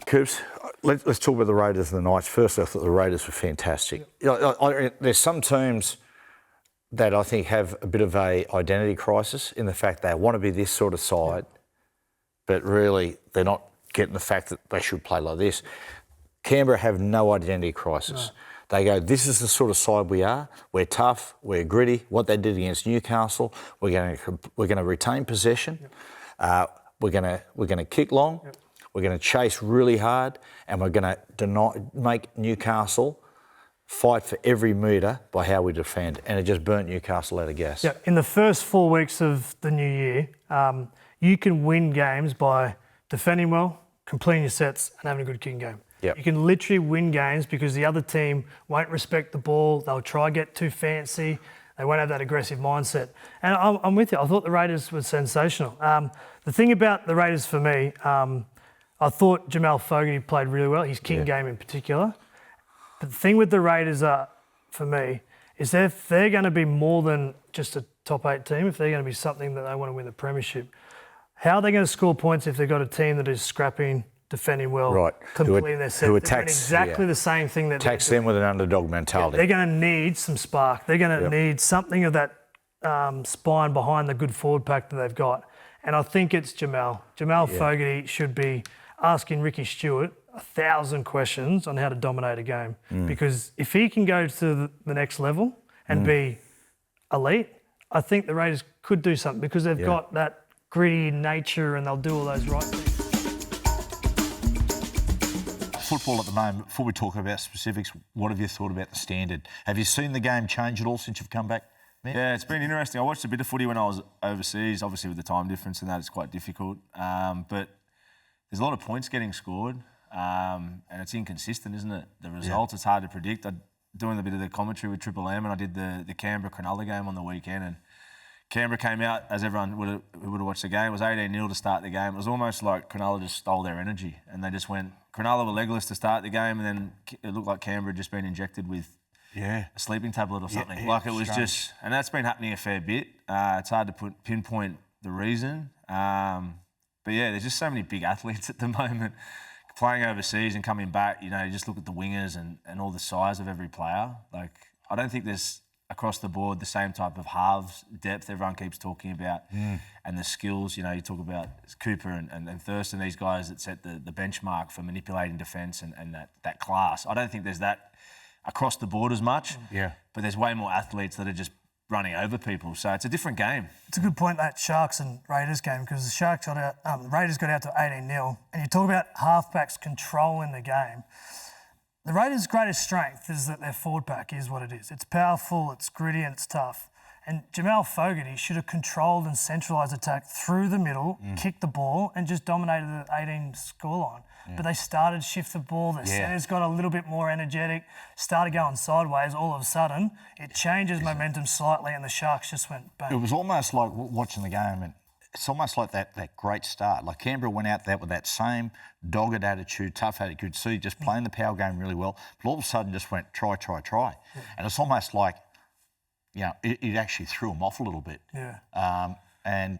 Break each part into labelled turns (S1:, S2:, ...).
S1: Coops, let's talk about the Raiders and the Knights. First, I thought the Raiders were fantastic. There's some teams that I think have a bit of a identity crisis in the fact they want to be this sort of side, but really they're not getting the fact that they should play like this. Canberra have no identity crisis. No. They go, this is the sort of side we are. We're tough. We're gritty. What they did against Newcastle, we're going to retain possession. Yep. We're going to kick long. Yep. We're going to chase really hard, and we're going to make Newcastle fight for every metre by how we defend. And it just burnt Newcastle out of gas.
S2: Yeah, in the first 4 weeks of the new year, you can win games by defending well, completing your sets, and having a good kicking game. Yep. You can literally win games because the other team won't respect the ball. They'll try to get too fancy. They won't have that aggressive mindset. And I'm with you. I thought the Raiders were sensational. The thing about the Raiders for me, I thought Jamal Fogarty played really well, his king game in particular. But the thing with the Raiders for me, is if they're going to be more than just a top 8 team, if they're going to be something that they want to win the premiership, how are they going to score points if they've got a team that is scrapping, defending well, completing their set? Who attacks exactly the same thing that
S1: attacks them with an underdog mentality.
S2: They're going to need some spark. They're going to need something of that spine behind the good forward pack that they've got. And I think it's Jamal. Jamal Fogarty should be asking Ricky Stewart 1,000 questions on how to dominate a game. Because if he can go to the next level and be elite, I think the Raiders could do something because they've got that gritty nature and they'll do all those right things.
S1: Football at the moment, before we talk about specifics, what have you thought about the standard? Have you seen the game change at all since you've come back?
S3: Yeah, it's been interesting. I watched a bit of footy when I was overseas. Obviously, with the time difference and that, it's quite difficult. But there's a lot of points getting scored, and it's inconsistent, isn't it? The results, it's hard to predict. I'm doing a bit of the commentary with Triple M, and I did the Canberra Cronulla game on the weekend, and Canberra came out, as everyone who would have watched the game, it was 18-0 to start the game. It was almost like Cronulla just stole their energy, and they just went, Cronulla were legless to start the game, and then it looked like Canberra had just been injected with a sleeping tablet or something. Like it was just, and that's been happening a fair bit. It's hard to pinpoint the reason. But yeah, there's just so many big athletes at the moment playing overseas and coming back. You know, you just look at the wingers and all the size of every player. Like, I don't think there's across the board the same type of halves depth everyone keeps talking about and the skills. You know, you talk about Cooper and Thurston, these guys that set the benchmark for manipulating defence and that class. I don't think there's that across the board as much. But there's way more athletes that are just running over people. So it's a different game.
S2: It's a good point, that Sharks and Raiders game, because the Raiders got out to 18-0. And you talk about halfbacks controlling the game. The Raiders' greatest strength is that their forward pack is what it is. It's powerful, it's gritty, and it's tough. And Jamal Fogarty should have controlled and centralised attack through the middle, kicked the ball, and just dominated the 18 scoreline. But they started to shift the ball. The centres got a little bit more energetic, started going sideways. All of a sudden, it changes momentum slightly, and the Sharks just went bang.
S1: It was almost like watching the game, and it's almost like that great start. Like Canberra went out there with that same dogged attitude, tough attitude. See, just playing the power game really well. But all of a sudden, just went try. And it's almost like, you know, it actually threw them off a little bit. And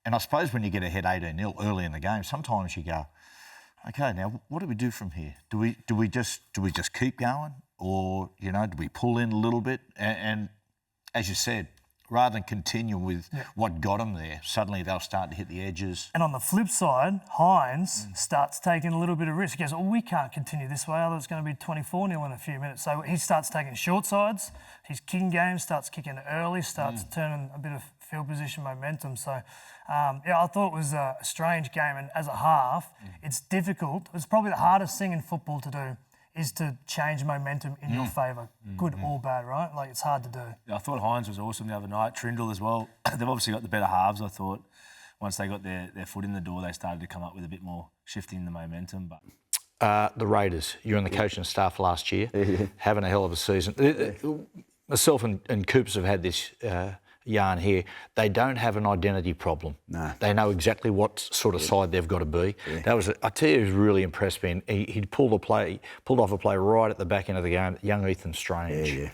S1: I suppose when you get ahead 18-0 early in the game, sometimes you go, okay, now what do we do from here? Do we just keep going, or do we pull in a little bit? And as you said, rather than continue with what got them there, suddenly they'll start to hit the edges.
S2: And on the flip side, Hines starts taking a little bit of risk. He goes, we can't continue this way, otherwise it's going to be 24-0 in a few minutes. So he starts taking short sides. His kicking game starts kicking early, starts turning a bit of field position momentum. So, I thought it was a strange game. And as a half, it's difficult. It's probably the hardest thing in football to do, is to change momentum in your favour, good or bad, right? Like, it's hard to do.
S3: Yeah, I thought Hines was awesome the other night. Trindle as well. They've obviously got the better halves, I thought. Once they got their foot in the door, they started to come up with a bit more shifting the momentum. But
S1: the Raiders, you're on the coaching staff last year, having a hell of a season. Myself and Coops have had this yarn here. They don't have an identity problem. No. They know exactly what sort of side they've got to be. That was, I tell you, he was really impressed me. And he pulled off a play right at the back end of the game. Young Ethan Strange.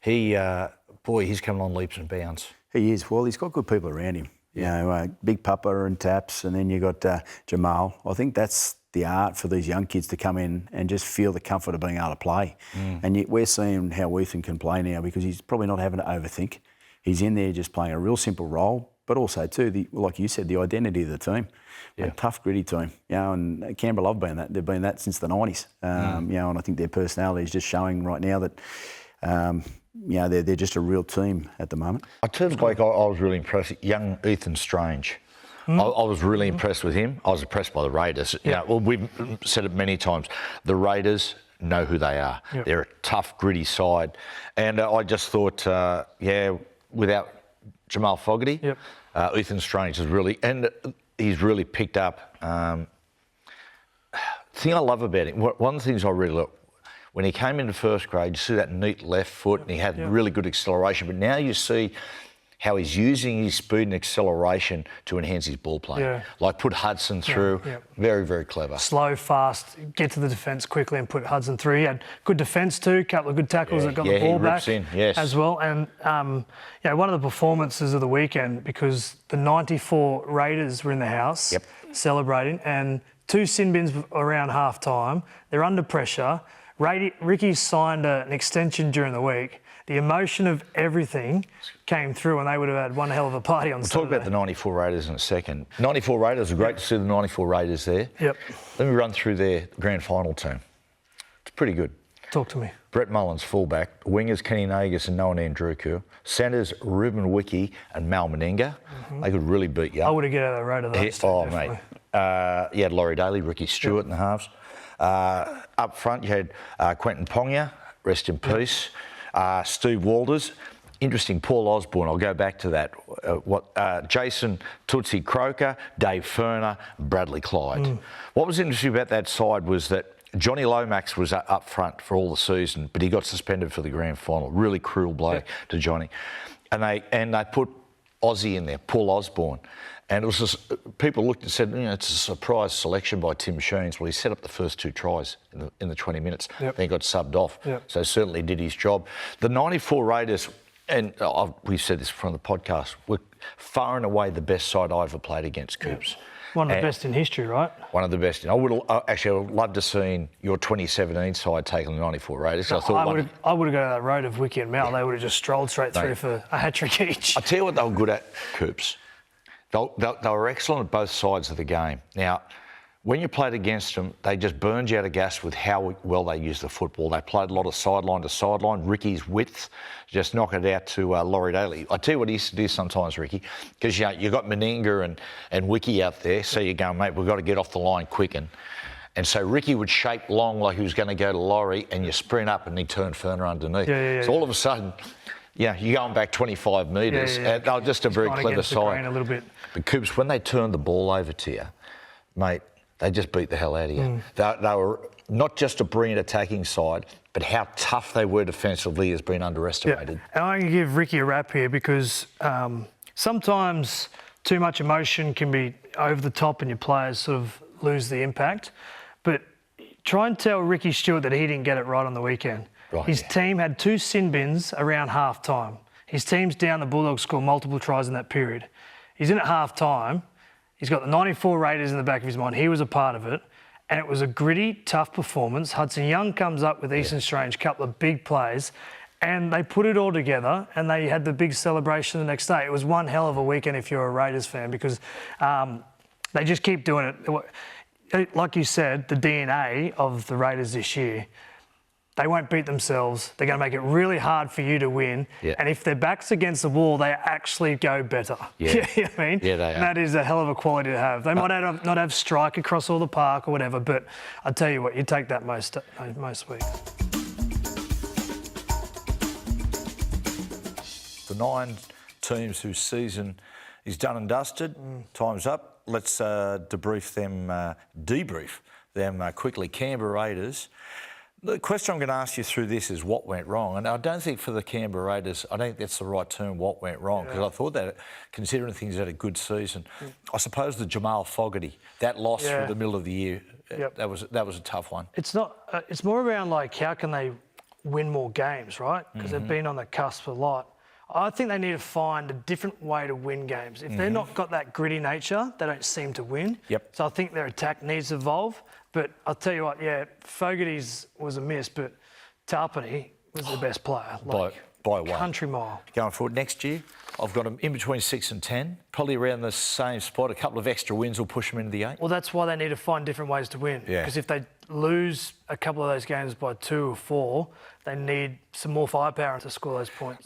S1: He's coming on leaps and bounds.
S4: He is. Well, he's got good people around him. You know, Big Papa and Taps, and then you got Jamal. I think that's the art for these young kids to come in and just feel the comfort of being able to play. And yet we're seeing how Ethan can play now because he's probably not having to overthink. He's in there just playing a real simple role, but also too, like you said, the identity of the team. A tough, gritty team. And Canberra love being that. They've been that since the 90s. And I think their personality is just showing right now that they're just a real team at the moment.
S1: I tell you, Blake, I was really impressed. Young Ethan Strange. I was really impressed with him. I was impressed by the Raiders. We've said it many times. The Raiders know who they are. They're a tough, gritty side. And I just thought, without Jamal Fogarty, Ethan Strange is really, and he's really picked up. The thing I love about him, one of the things I really love, when he came into first grade, you see that neat left foot and he had really good acceleration. But now you see how he's using his speed and acceleration to enhance his ball playing. Like put Hudson through. Very, very clever.
S2: Slow, fast, get to the defence quickly and put Hudson through. He had good defence too, a couple of good tackles that got the ball back as well. And one of the performances of the weekend, because the 94 Raiders were in the house celebrating, and 2 sin bins around half time. They're under pressure. Ricky signed an extension during the week. The emotion of everything came through and they would have had one hell of a party on Saturday.
S1: We'll talk about the 94 Raiders in a second. 94 Raiders, great to see the 94 Raiders there.
S2: Yep.
S1: Let me run through their grand final team. It's pretty good.
S2: Talk to me.
S1: Brett Mullins, fullback. Wingers, Kenny Nagus and Noah Andruku. Centres, Ruben Wiki and Mal Meninga. They could really beat you up.
S2: I would have get out of the road of those.
S1: Mate. You had Laurie Daly, Ricky Stewart in the halves. Up front, you had Quentin Ponga, rest in peace. Steve Walters. Interesting, Paul Osborne, I'll go back to that. Jason Tootsie Croker, Dave Ferner, Bradley Clyde. What was interesting about that side was that Johnny Lomax was up front for all the season, but he got suspended for the grand final. Really cruel blow to Johnny. And they put Aussie in there, Paul Osborne. And it was just, people looked and said, it's a surprise selection by Tim Sheens. Well, he set up the first 2 tries in the 20 minutes. Then he got subbed off. So certainly did his job. The 94 Raiders, and we've said this from the podcast, were far and away the best side I ever played against Coops.
S2: One of the best in history, right?
S1: One of the best. I would have loved to have seen your 2017 side taking the 94 Raiders. I would have
S2: gone down that road of Wiki and Mal. They would have just strolled straight through for a hat-trick each.
S1: I tell you what they were good at, Coops. They were excellent at both sides of the game. Now, when you played against them, they just burned you out of gas with how well they used the football. They played a lot of sideline to sideline. Ricky's width, just knock it out to Laurie Daly. I tell you what he used to do sometimes, Ricky, because you got Meninga and Wiki out there, so you're going, mate, we've got to get off the line quick. And so Ricky would shape long like he was going to go to Laurie, and you sprint up and he'd turn Ferner underneath. So all of a sudden, you're going back 25 metres. And they were just a very clever side.
S2: A little bit.
S1: But Coops, when they turned the ball over to you, mate, they just beat the hell out of you. They were not just a brilliant attacking side, but how tough they were defensively has been underestimated.
S2: And I'm going to give Ricky a rap here because sometimes too much emotion can be over the top and your players sort of lose the impact. But try and tell Ricky Stewart that he didn't get it right on the weekend. His team had 2 sin bins around half time. His team's down, the Bulldogs scored multiple tries in that period. He's in at half time. He's got the 94 Raiders in the back of his mind. He was a part of it. And it was a gritty, tough performance. Hudson Young comes up with Easton Strange, a couple of big plays, and they put it all together and they had the big celebration the next day. It was one hell of a weekend if you're a Raiders fan because they just keep doing it. Like you said, the DNA of the Raiders this year, they won't beat themselves. They're going to make it really hard for you to win. And if their back's against the wall, they actually go better. You know what I mean?
S1: They are.
S2: And that is a hell of a quality to have. They might not have strike across all the park or whatever, but I tell you what, you take that most weeks.
S1: The 9 teams whose season is done and dusted, time's up. Let's debrief them quickly. Canberra Raiders. The question I'm going to ask you through this is what went wrong. And I don't think for the Canberra Raiders, I don't think that's the right term, what went wrong, because I thought that, considering things had a good season, I suppose the Jamal Fogarty, that loss through the middle of the year, that was a tough one.
S2: It's not. It's more around like how can they win more games, right? Because they've been on the cusp a lot. I think they need to find a different way to win games. If they're not got that gritty nature, they don't seem to win.
S1: Yep.
S2: So I think their attack needs to evolve. But I'll tell you what, yeah, Fogarty's was a miss, but Tarpany was the best player.
S1: By one.
S2: Country mile.
S1: Going forward next year, I've got them in between 6 and 10, probably around the same spot. A couple of extra wins will push them into the 8.
S2: Well, that's why they need to find different ways to win.
S1: Yeah.
S2: Because if they lose a couple of those games by 2 or 4, they need some more firepower to score those points.